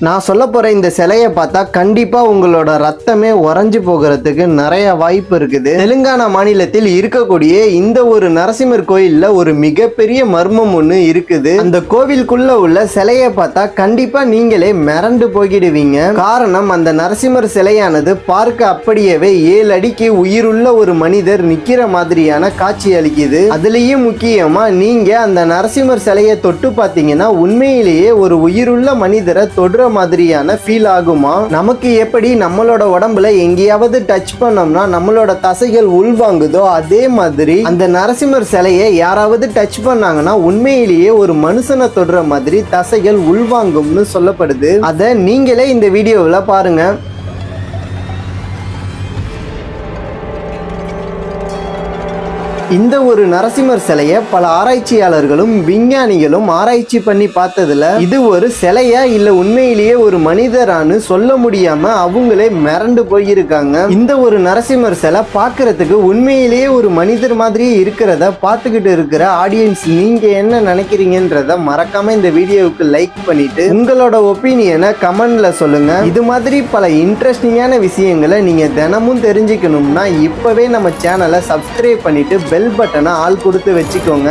நான் சொல்ல போற இந்த சிலையை பார்த்தா கண்டிப்பா உங்களோட ரத்தமே உறைஞ்சு போகிறதுக்கு நிறைய வாய்ப்பு இருக்குது. தெலுங்கானா மாநிலத்தில் இருக்கக்கூடிய இந்த ஒரு நரசிம்மர் கோயில்ல ஒரு மிகப்பெரிய மர்மம் ஒண்ணு இருக்குது. அந்த கோவிலுக்குள்ள உள்ள சிலையை பார்த்தா கண்டிப்பா நீங்களே மிரண்டு போகிடுவீங்க. காரணம், அந்த நரசிம்மர் சிலையானது பார்க்க அப்படியே 7 அடிக்கு உயிருள்ள ஒரு மனிதர் நிக்கிற மாதிரியான காட்சி அளிக்குது. அதுலயும் முக்கியமா நீங்க அந்த நரசிம்மர் சிலையை தொட்டு பார்த்தீங்கன்னா உண்மையிலேயே ஒரு உயிருள்ள மனிதரை தொடுற மாதிரியான ஃபீல் ஆகுமா? நமக்கு எப்படி நம்மளோட உடம்புல எங்கேயாவது டச் பண்ணோம்னா நம்மளோட தசைகள் உள்வாங்குதோ அதே மாதிரி அந்த நரசிம்மர் சிலையை யாராவது டச் பண்ணாங்கன்னா உண்மையிலேயே ஒரு மனுஷனை தொடுற மாதிரி தசைகள் உள்வாங்கும்னு சொல்லப்படுது. அதை நீங்களே இந்த வீடியோவில் பாருங்க. இந்த ஒரு நரசிம்மர் சிலையை பல ஆராய்ச்சியாளர்களும் விஞ்ஞானிகளும் ஆராய்ச்சி பண்ணி பார்த்ததுல இது ஒரு சிலையா இல்ல உண்மையிலேயே ஒரு மனிதரான்னு சொல்ல முடியாம அவங்களே மிரண்டு போயிருக்காங்க. இந்த ஒரு நரசிம்மர் சிலை பார்க்கறதுக்கு உண்மையிலேயே ஒரு மனிதர் மாதிரியே இருக்கிறத பார்த்துக்கிட்டு இருக்கிற ஆடியன்ஸ் நீங்க என்ன நினைக்கிறீங்கன்றத மறக்காம இந்த வீடியோவுக்கு லைக் பண்ணிட்டு உங்களோட ஒப்பீனியனை கமெண்ட்ல சொல்லுங்க. இது மாதிரி பல இன்ட்ரெஸ்டிங்கான விஷயங்களை நீங்க தினமும் தெரிஞ்சுக்கணும்னா இப்பவே நம்ம சேனலை சப்ஸ்கிரைப் பண்ணிட்டு பெல் பட்டனை ஆல் கொடுத்து வச்சுக்கோங்க.